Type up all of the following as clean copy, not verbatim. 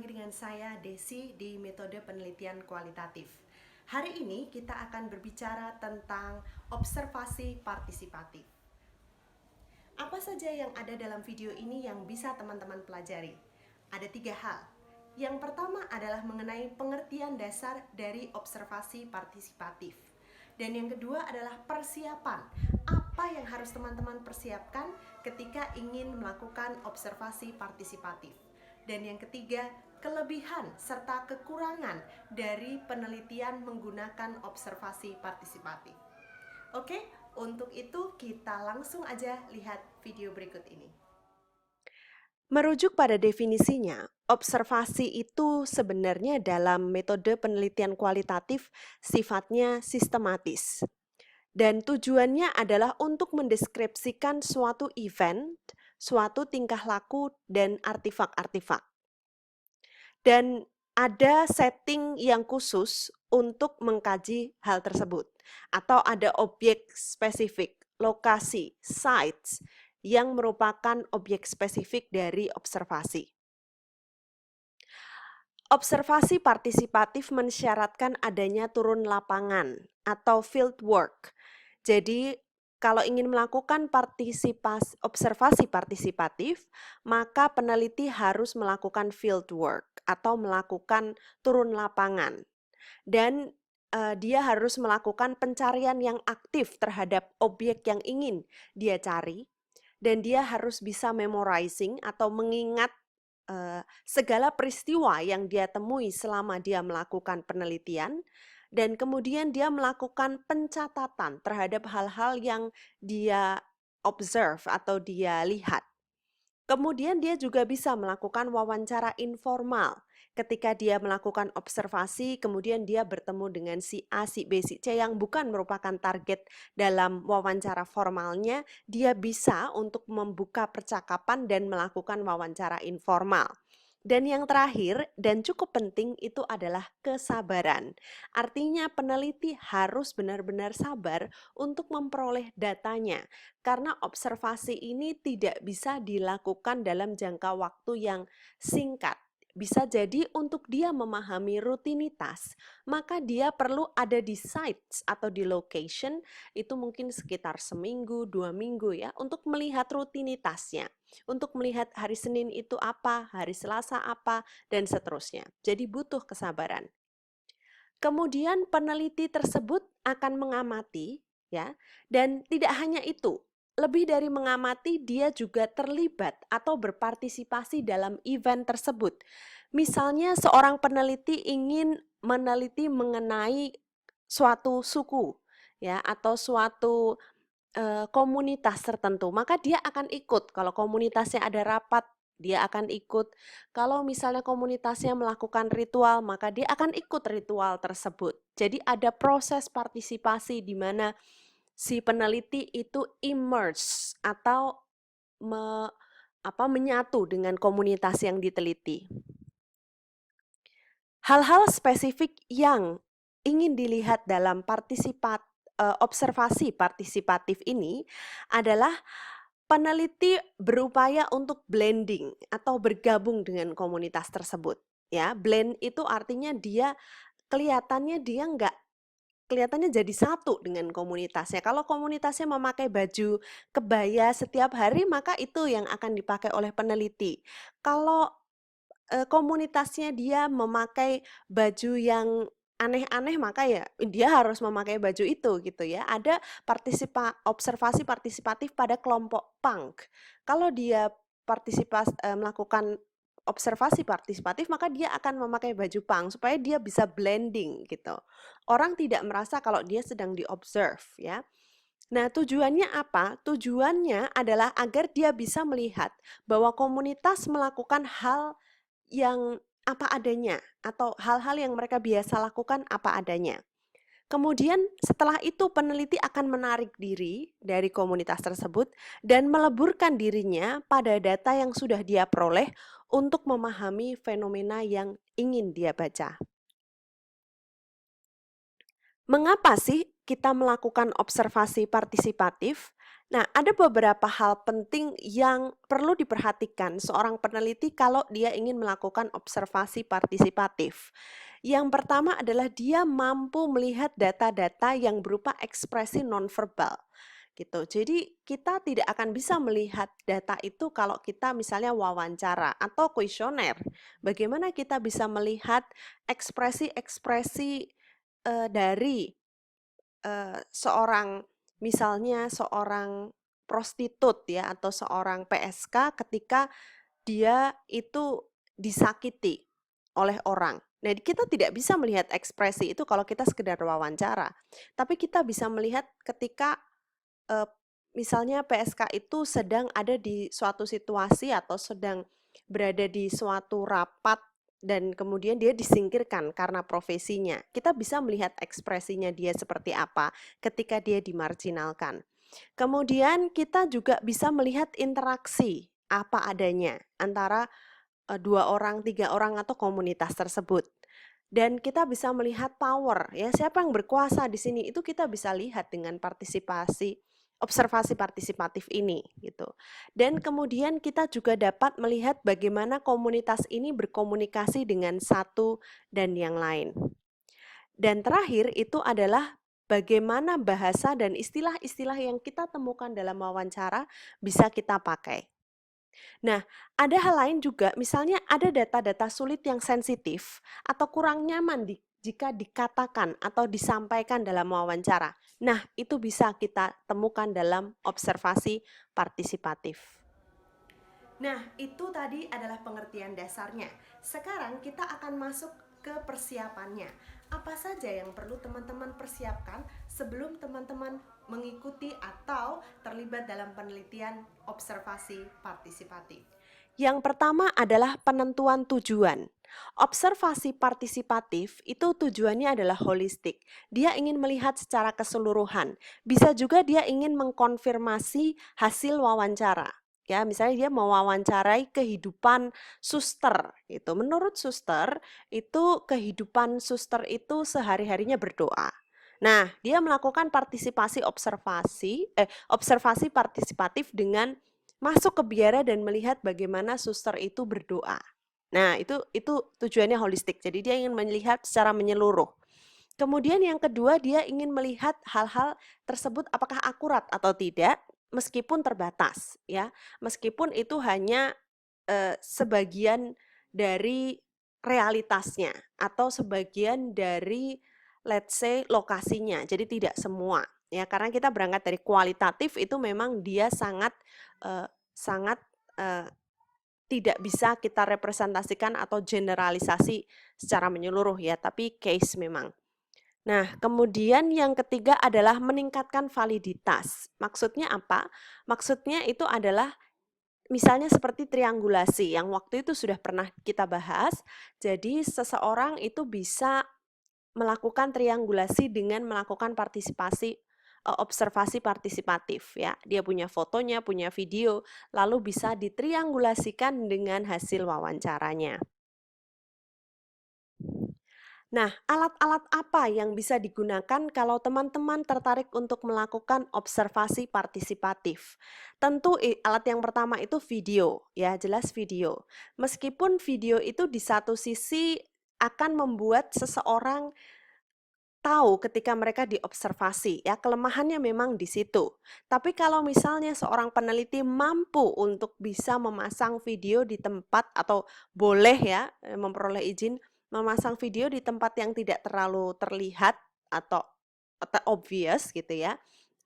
lagi dengan saya Desi di metode penelitian kualitatif. Hari ini kita akan berbicara tentang observasi partisipatif. Apa saja yang ada dalam video ini yang bisa teman-teman pelajari? Ada 3 hal. Yang pertama adalah mengenai pengertian dasar dari observasi partisipatif. Dan yang kedua adalah persiapan. Apa yang harus teman-teman persiapkan ketika ingin melakukan observasi partisipatif. Dan yang ketiga, kelebihan serta kekurangan dari penelitian menggunakan observasi partisipatif. Oke, untuk itu kita langsung aja lihat video berikut ini. Merujuk pada definisinya, observasi itu sebenarnya dalam metode penelitian kualitatif sifatnya sistematis. Dan tujuannya adalah untuk mendeskripsikan suatu event, suatu tingkah laku, dan artifak-artifak. Dan ada setting yang khusus untuk mengkaji hal tersebut. Atau ada objek spesifik, lokasi, sites, yang merupakan objek spesifik dari observasi. Observasi partisipatif mensyaratkan adanya turun lapangan atau field work. Jadi, kalau ingin melakukan observasi partisipatif, maka peneliti harus melakukan field work atau melakukan turun lapangan. Dan dia harus melakukan pencarian yang aktif terhadap objek yang ingin dia cari. Dan dia harus bisa memorizing atau mengingat segala peristiwa yang dia temui selama dia melakukan penelitian, dan kemudian dia melakukan pencatatan terhadap hal-hal yang dia observe atau dia lihat. Kemudian dia juga bisa melakukan wawancara informal. Ketika dia melakukan observasi, kemudian dia bertemu dengan si A, si B, si C yang bukan merupakan target dalam wawancara formalnya, dia bisa untuk membuka percakapan dan melakukan wawancara informal. Dan yang terakhir dan cukup penting itu adalah kesabaran. Artinya peneliti harus benar-benar sabar untuk memperoleh datanya. Karena observasi ini tidak bisa dilakukan dalam jangka waktu yang singkat. Bisa jadi untuk dia memahami rutinitas, maka dia perlu ada di sites atau di location, itu mungkin sekitar seminggu, 2 minggu ya, untuk melihat rutinitasnya. Untuk melihat hari Senin itu apa, hari Selasa apa, dan seterusnya. Jadi butuh kesabaran. Kemudian peneliti tersebut akan mengamati, ya, dan tidak hanya itu, lebih dari mengamati, dia juga terlibat atau berpartisipasi dalam event tersebut. Misalnya seorang peneliti ingin meneliti mengenai suatu suku, ya, atau suatu komunitas tertentu, maka dia akan ikut. Kalau komunitasnya ada rapat, dia akan ikut. Kalau misalnya komunitasnya melakukan ritual, maka dia akan ikut ritual tersebut. Jadi ada proses partisipasi di mana si peneliti itu immerse atau menyatu dengan komunitas yang diteliti. Hal-hal spesifik yang ingin dilihat dalam observasi partisipatif ini adalah peneliti berupaya untuk blending atau bergabung dengan komunitas tersebut. Ya, blend itu artinya kelihatannya jadi satu dengan komunitasnya. Kalau komunitasnya memakai baju kebaya setiap hari, maka itu yang akan dipakai oleh peneliti. Kalau komunitasnya dia memakai baju yang aneh-aneh, maka ya dia harus memakai baju itu gitu ya. Ada observasi partisipatif pada kelompok punk. Kalau dia melakukan observasi partisipatif, maka dia akan memakai baju punk supaya dia bisa blending gitu. Orang tidak merasa kalau dia sedang di-observe ya. Nah, tujuannya apa? Tujuannya adalah agar dia bisa melihat bahwa komunitas melakukan hal yang apa adanya atau hal-hal yang mereka biasa lakukan apa adanya. Kemudian setelah itu peneliti akan menarik diri dari komunitas tersebut dan meleburkan dirinya pada data yang sudah dia peroleh untuk memahami fenomena yang ingin dia baca. Mengapa sih kita melakukan observasi partisipatif? Nah, ada beberapa hal penting yang perlu diperhatikan seorang peneliti kalau dia ingin melakukan observasi partisipatif. Yang pertama adalah dia mampu melihat data-data yang berupa ekspresi nonverbal gitu. Jadi kita tidak akan bisa melihat data itu kalau kita misalnya wawancara atau kuesioner. Bagaimana kita bisa melihat ekspresi-ekspresi dari seorang misalnya seorang prostitut ya atau seorang PSK ketika dia itu disakiti oleh orang. Nah, kita tidak bisa melihat ekspresi itu kalau kita sekedar wawancara. Tapi kita bisa melihat ketika Eee, misalnya PSK itu sedang ada di suatu situasi atau sedang berada di suatu rapat dan kemudian dia disingkirkan karena profesinya. Kita bisa melihat ekspresinya dia seperti apa ketika dia dimarginalkan. Kemudian kita juga bisa melihat interaksi apa adanya antara 2 orang, 3 orang atau komunitas tersebut. Dan kita bisa melihat power ya, siapa yang berkuasa di sini itu kita bisa lihat dengan observasi partisipatif ini gitu. Dan kemudian kita juga dapat melihat bagaimana komunitas ini berkomunikasi dengan satu dan yang lain. Dan terakhir itu adalah bagaimana bahasa dan istilah-istilah yang kita temukan dalam wawancara bisa kita pakai. Nah, ada hal lain juga, misalnya ada data-data sulit yang sensitif atau kurang nyaman jika dikatakan atau disampaikan dalam wawancara. Nah, itu bisa kita temukan dalam observasi partisipatif. Nah, itu tadi adalah pengertian dasarnya. Sekarang kita akan masuk ke persiapannya. Apa saja yang perlu teman-teman persiapkan sebelum teman-teman mengikuti atau terlibat dalam penelitian observasi partisipatif? Yang pertama adalah penentuan tujuan. Observasi partisipatif itu tujuannya adalah holistik. Dia ingin melihat secara keseluruhan. Bisa juga dia ingin mengkonfirmasi hasil wawancara. Ya, misalnya dia mewawancarai kehidupan suster gitu. Menurut suster, itu kehidupan suster itu sehari-harinya berdoa. Nah, dia melakukan observasi partisipatif dengan masuk ke biara dan melihat bagaimana suster itu berdoa. Nah, itu tujuannya holistik. Jadi dia ingin melihat secara menyeluruh. Kemudian yang kedua, dia ingin melihat hal-hal tersebut apakah akurat atau tidak, meskipun terbatas, ya. Meskipun itu hanya sebagian dari realitasnya atau sebagian dari let's say lokasinya. Jadi tidak semua, ya. Karena kita berangkat dari kualitatif itu memang dia sangat sangat tidak bisa kita representasikan atau generalisasi secara menyeluruh ya, tapi case memang. Nah, kemudian yang ketiga adalah meningkatkan validitas. Maksudnya apa? Maksudnya itu adalah misalnya seperti triangulasi yang waktu itu sudah pernah kita bahas. Jadi seseorang itu bisa melakukan triangulasi dengan melakukan observasi partisipatif ya. Dia punya fotonya, punya video, lalu bisa ditriangulasikan dengan hasil wawancaranya. Nah, alat-alat apa yang bisa digunakan kalau teman-teman tertarik untuk melakukan observasi partisipatif? Tentu alat yang pertama itu video, ya jelas video. Meskipun video itu di satu sisi akan membuat seseorang tahu ketika mereka diobservasi, ya kelemahannya memang di situ. Tapi kalau misalnya seorang peneliti mampu untuk bisa memasang video di tempat atau boleh ya memperoleh izin memasang video di tempat yang tidak terlalu terlihat atau obvious gitu ya,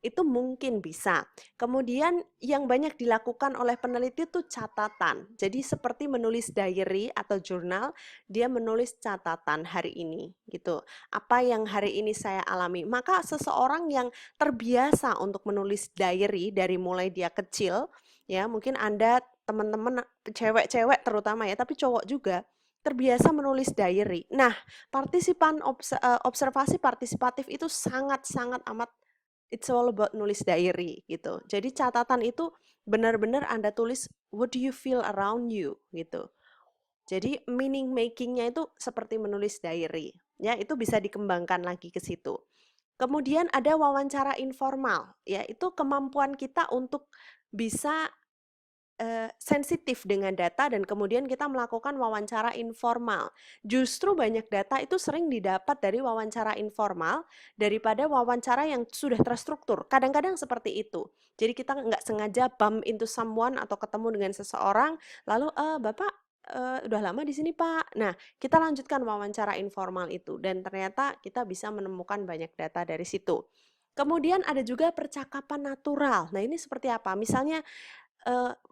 itu mungkin bisa. Kemudian yang banyak dilakukan oleh peneliti itu catatan. Jadi seperti menulis diary atau jurnal, dia menulis catatan hari ini gitu. Apa yang hari ini saya alami. Maka seseorang yang terbiasa untuk menulis diary dari mulai dia kecil, ya mungkin Anda teman-teman cewek-cewek terutama ya, tapi cowok juga terbiasa menulis diary. Nah, observasi partisipatif itu sangat-sangat amat it's all about nulis diary gitu. Jadi catatan itu benar-benar Anda tulis what do you feel around you gitu. Jadi meaning makingnya itu seperti menulis diary. Ya, itu bisa dikembangkan lagi ke situ. Kemudian ada wawancara informal, ya itu kemampuan kita untuk bisa sensitif dengan data dan kemudian kita melakukan wawancara informal. Justru banyak data itu sering didapat dari wawancara informal daripada wawancara yang sudah terstruktur. Kadang-kadang seperti itu. Jadi kita nggak sengaja bump into someone atau ketemu dengan seseorang, lalu, Bapak udah lama di sini Pak. Nah, kita lanjutkan wawancara informal itu dan ternyata kita bisa menemukan banyak data dari situ. Kemudian ada juga percakapan natural. Nah, ini seperti apa? Misalnya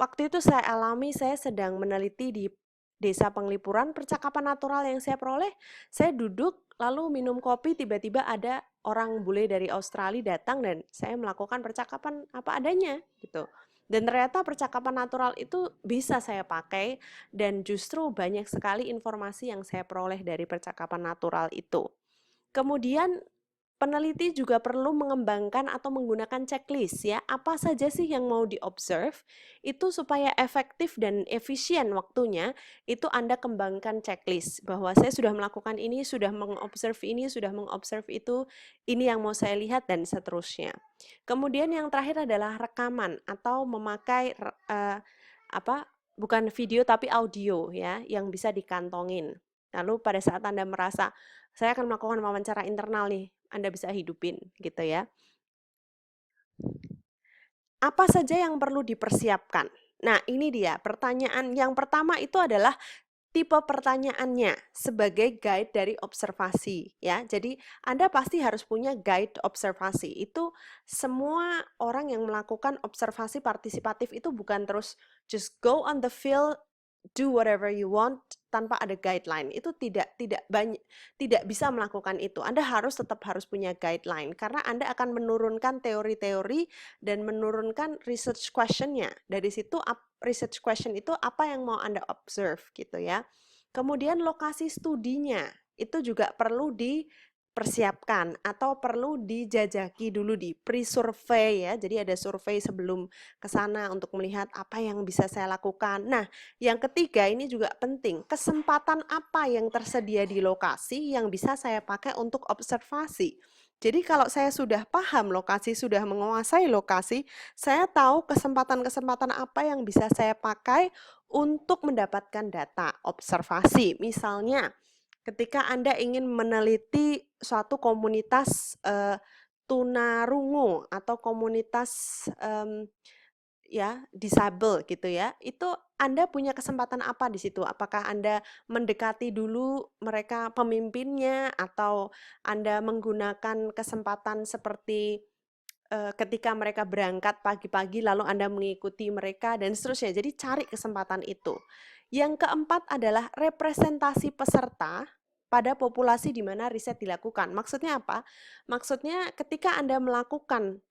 waktu itu saya alami, saya sedang meneliti di desa Penglipuran, percakapan natural yang saya peroleh, saya duduk lalu minum kopi, tiba-tiba ada orang bule dari Australia datang dan saya melakukan percakapan apa adanya gitu. Dan ternyata percakapan natural itu bisa saya pakai dan justru banyak sekali informasi yang saya peroleh dari percakapan natural itu. Kemudian peneliti juga perlu mengembangkan atau menggunakan checklist ya. Apa saja sih yang mau di-observe? Itu supaya efektif dan efisien waktunya, itu Anda kembangkan checklist bahwa saya sudah melakukan ini, sudah mengobserve ini, sudah mengobserve itu, ini yang mau saya lihat dan seterusnya. Kemudian yang terakhir adalah rekaman atau memakai apa? Bukan video tapi audio ya yang bisa dikantongin. Lalu pada saat Anda merasa saya akan melakukan wawancara internal nih, Anda bisa hidupin gitu ya. Apa saja yang perlu dipersiapkan? Nah, ini dia pertanyaan yang pertama itu adalah tipe pertanyaannya sebagai guide dari observasi ya. Jadi Anda pasti harus punya guide observasi. Itu semua orang yang melakukan observasi partisipatif itu bukan terus just go on the field, do whatever you want tanpa ada guideline. Itu tidak bisa melakukan itu. Anda tetap harus punya guideline karena Anda akan menurunkan teori-teori dan menurunkan research question-nya. Dari situ research question itu apa yang mau Anda observe gitu ya. Kemudian lokasi studinya itu juga perlu dipersiapkan atau perlu dijajaki dulu di pre-survey ya. Jadi ada survei sebelum ke sana untuk melihat apa yang bisa saya lakukan. Nah, yang ketiga ini juga penting, kesempatan apa yang tersedia di lokasi yang bisa saya pakai untuk observasi. Jadi kalau saya sudah paham lokasi, sudah menguasai lokasi, saya tahu kesempatan-kesempatan apa yang bisa saya pakai untuk mendapatkan data observasi. Misalnya, ketika Anda ingin meneliti suatu komunitas tunarungu atau komunitas ya disabel gitu ya, itu Anda punya kesempatan apa di situ? Apakah Anda mendekati dulu mereka pemimpinnya atau Anda menggunakan kesempatan seperti ketika mereka berangkat pagi-pagi lalu Anda mengikuti mereka dan seterusnya. Jadi cari kesempatan itu. Yang keempat adalah representasi peserta pada populasi di mana riset dilakukan. Maksudnya apa? Maksudnya ketika Anda melakukan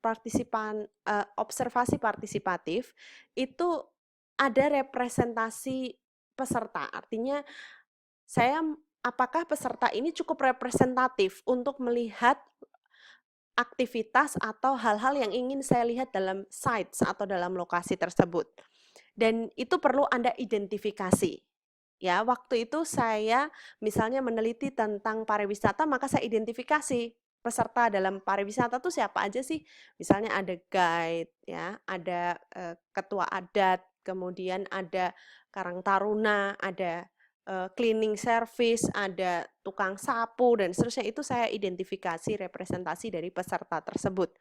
observasi partisipatif, itu ada representasi peserta. Artinya saya apakah peserta ini cukup representatif untuk melihat aktivitas atau hal-hal yang ingin saya lihat dalam sites atau dalam lokasi tersebut. Dan itu perlu Anda identifikasi. Ya, waktu itu saya misalnya meneliti tentang pariwisata, maka saya identifikasi peserta dalam pariwisata tuh siapa aja sih? Misalnya ada guide, ya, ada ketua adat, kemudian ada karang taruna, ada cleaning service, ada tukang sapu dan seterusnya. Itu saya identifikasi representasi dari peserta tersebut.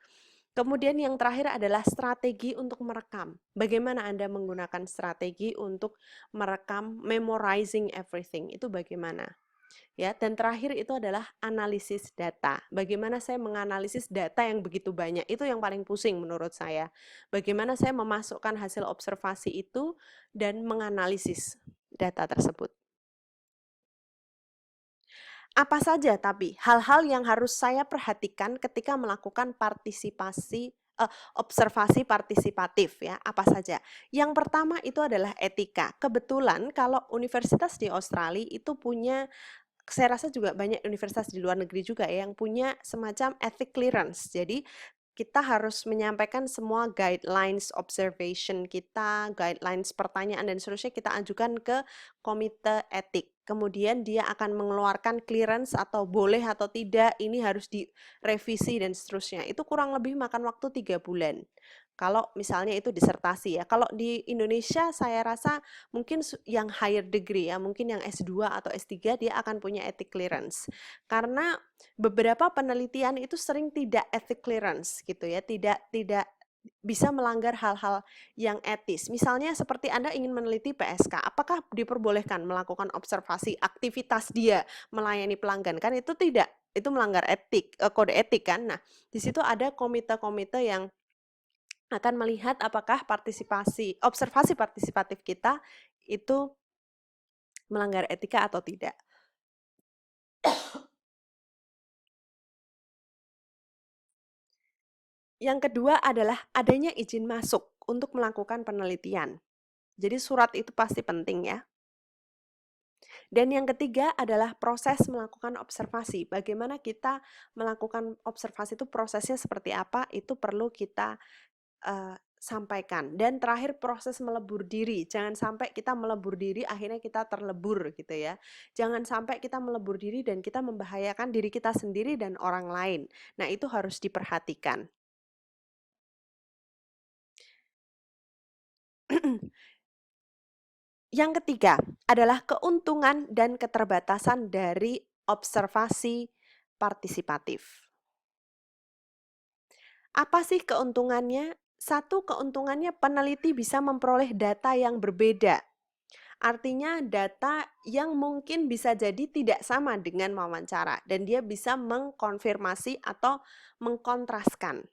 Kemudian yang terakhir adalah strategi untuk merekam. Bagaimana Anda menggunakan strategi untuk merekam, memorizing everything, itu bagaimana? Ya, dan terakhir itu adalah analisis data. Bagaimana saya menganalisis data yang begitu banyak, itu yang paling pusing menurut saya. Bagaimana saya memasukkan hasil observasi itu dan menganalisis data tersebut. Apa saja tapi hal-hal yang harus saya perhatikan ketika melakukan observasi partisipatif ya, apa saja? Yang pertama itu adalah etika. Kebetulan kalau universitas di Australia itu punya, saya rasa juga banyak universitas di luar negeri juga ya, yang punya semacam ethic clearance. Jadi kita harus menyampaikan semua guidelines observation kita, guidelines pertanyaan dan seterusnya kita ajukan ke komite etik, kemudian dia akan mengeluarkan clearance atau boleh atau tidak, ini harus direvisi dan seterusnya. Itu kurang lebih makan waktu 3 bulan. Kalau misalnya itu disertasi ya. Kalau di Indonesia saya rasa mungkin yang higher degree ya, mungkin yang S2 atau S3 dia akan punya ethic clearance. Karena beberapa penelitian itu sering tidak ethic clearance gitu ya, tidak bisa melanggar hal-hal yang etis. Misalnya seperti Anda ingin meneliti PSK, apakah diperbolehkan melakukan observasi aktivitas dia melayani pelanggan? Kan itu tidak, itu melanggar etik, kode etik kan. Nah, di situ ada komite-komite yang akan melihat apakah observasi partisipatif kita itu melanggar etika atau tidak. Yang kedua adalah adanya izin masuk untuk melakukan penelitian. Jadi surat itu pasti penting ya. Dan yang ketiga adalah proses melakukan observasi. Bagaimana kita melakukan observasi itu prosesnya seperti apa, itu perlu kita sampaikan. Dan terakhir proses melebur diri. Jangan sampai kita melebur diri akhirnya kita terlebur gitu ya. Jangan sampai kita melebur diri dan kita membahayakan diri kita sendiri dan orang lain. Nah, itu harus diperhatikan. Yang ketiga adalah keuntungan dan keterbatasan dari observasi partisipatif. Apa sih keuntungannya? Satu, keuntungannya peneliti bisa memperoleh data yang berbeda. Artinya data yang mungkin bisa jadi tidak sama dengan wawancara dan dia bisa mengkonfirmasi atau mengkontraskan.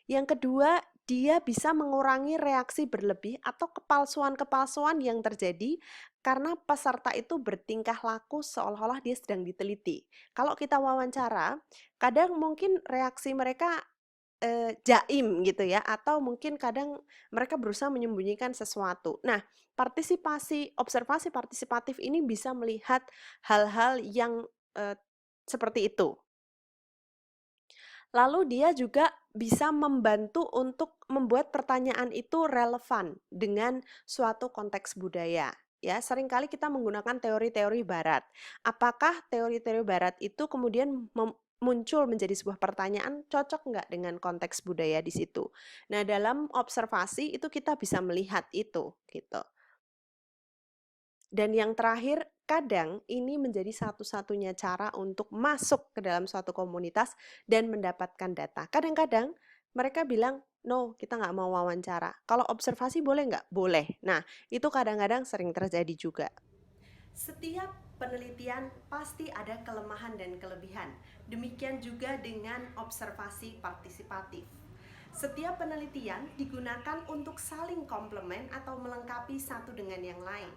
Yang kedua, dia bisa mengurangi reaksi berlebih atau kepalsuan-kepalsuan yang terjadi karena peserta itu bertingkah laku seolah-olah dia sedang diteliti. Kalau kita wawancara, kadang mungkin reaksi mereka jaim gitu ya, atau mungkin kadang mereka berusaha menyembunyikan sesuatu. Nah, observasi partisipatif ini bisa melihat hal-hal yang seperti itu. Lalu dia juga bisa membantu untuk membuat pertanyaan itu relevan dengan suatu konteks budaya. Ya, seringkali kita menggunakan teori-teori barat. Apakah teori-teori barat itu kemudian muncul menjadi sebuah pertanyaan cocok nggak dengan konteks budaya di situ? Nah, dalam observasi itu kita bisa melihat itu, gitu. Dan yang terakhir, kadang ini menjadi satu-satunya cara untuk masuk ke dalam suatu komunitas dan mendapatkan data. Kadang-kadang mereka bilang, no, kita nggak mau wawancara. Kalau observasi boleh nggak? Boleh. Nah, itu kadang-kadang sering terjadi juga. Setiap penelitian pasti ada kelemahan dan kelebihan. Demikian juga dengan observasi partisipatif. Setiap penelitian digunakan untuk saling komplement atau melengkapi satu dengan yang lain.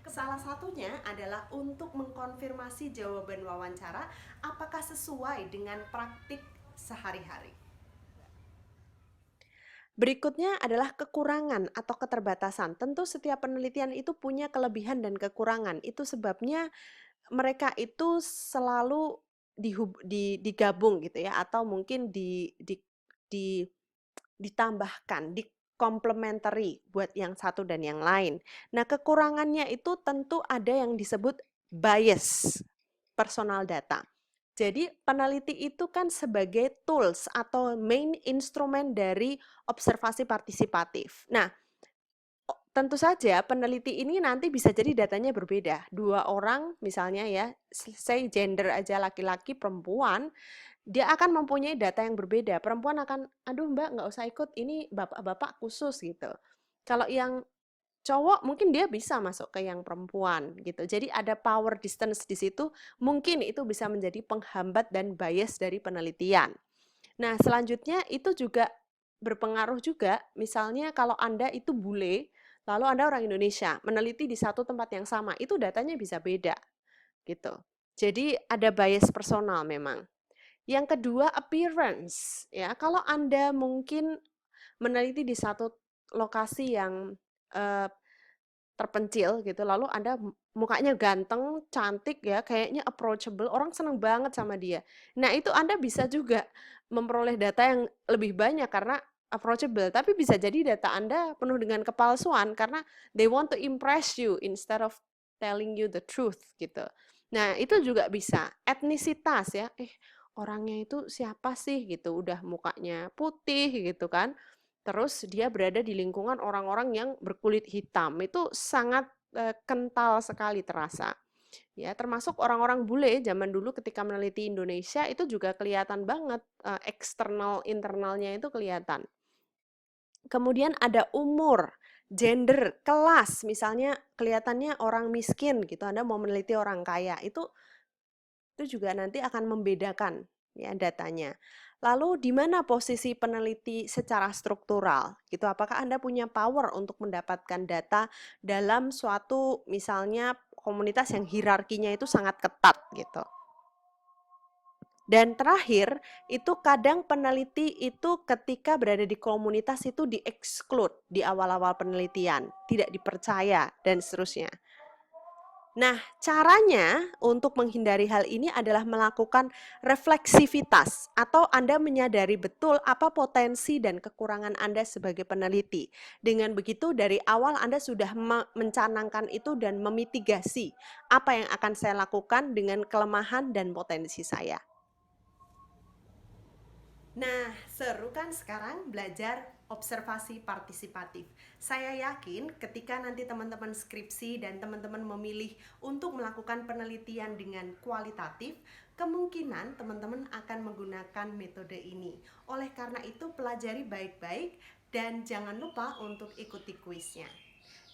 Salah satunya adalah untuk mengkonfirmasi jawaban wawancara apakah sesuai dengan praktik sehari-hari. Berikutnya adalah kekurangan atau keterbatasan. Tentu setiap penelitian itu punya kelebihan dan kekurangan. Itu sebabnya mereka itu selalu digabung gitu ya, atau mungkin ditambahkan, complementary buat yang satu dan yang lain. Nah, kekurangannya itu tentu ada yang disebut bias personal data. Jadi peneliti itu kan sebagai tools atau main instrumen dari observasi partisipatif. Nah, tentu saja peneliti ini nanti bisa jadi datanya berbeda. 2 orang misalnya ya, say gender aja laki-laki perempuan, dia akan mempunyai data yang berbeda. Perempuan akan, aduh mbak nggak usah ikut, ini bapak-bapak khusus gitu. Kalau yang cowok mungkin dia bisa masuk ke yang perempuan gitu. Jadi ada power distance di situ, mungkin itu bisa menjadi penghambat dan bias dari penelitian. Nah, selanjutnya itu juga berpengaruh juga, misalnya kalau Anda itu bule, lalu Anda orang Indonesia, meneliti di satu tempat yang sama, itu datanya bisa beda gitu. Jadi ada bias personal memang. Yang kedua, appearance ya. Kalau Anda mungkin meneliti di satu lokasi yang terpencil gitu, lalu Anda mukanya ganteng, cantik ya, kayaknya approachable, orang seneng banget sama dia. Nah, itu Anda bisa juga memperoleh data yang lebih banyak karena approachable, tapi bisa jadi data Anda penuh dengan kepalsuan karena they want to impress you instead of telling you the truth gitu. Nah, itu juga bisa. Etnisitas ya, orangnya itu siapa sih gitu, udah mukanya putih gitu kan. Terus dia berada di lingkungan orang-orang yang berkulit hitam. Itu sangat kental sekali terasa. Ya, termasuk orang-orang bule zaman dulu ketika meneliti Indonesia itu juga kelihatan banget eksternal internalnya itu kelihatan. Kemudian ada umur, gender, kelas. Misalnya kelihatannya orang miskin gitu, Anda mau meneliti orang kaya, itu juga nanti akan membedakan ya datanya. Lalu di mana posisi peneliti secara struktural? Gitu, apakah Anda punya power untuk mendapatkan data dalam suatu misalnya komunitas yang hierarkinya itu sangat ketat gitu. Dan terakhir, itu kadang peneliti itu ketika berada di komunitas itu di-exclude di awal-awal penelitian, tidak dipercaya dan seterusnya. Nah, caranya untuk menghindari hal ini adalah melakukan refleksivitas atau Anda menyadari betul apa potensi dan kekurangan Anda sebagai peneliti. Dengan begitu dari awal Anda sudah mencanangkan itu dan memitigasi apa yang akan saya lakukan dengan kelemahan dan potensi saya. Nah, seru kan sekarang belajar observasi partisipatif. Saya yakin ketika nanti teman-teman skripsi dan teman-teman memilih untuk melakukan penelitian dengan kualitatif, kemungkinan teman-teman akan menggunakan metode ini. Oleh karena itu, pelajari baik-baik dan jangan lupa untuk ikuti kuisnya.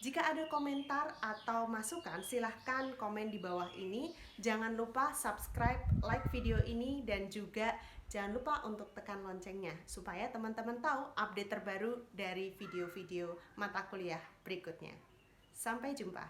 Jika ada komentar atau masukan, silahkan komen di bawah ini. Jangan lupa subscribe, like video ini, dan juga jangan lupa untuk tekan loncengnya supaya teman-teman tahu update terbaru dari video-video mata kuliah berikutnya. Sampai jumpa.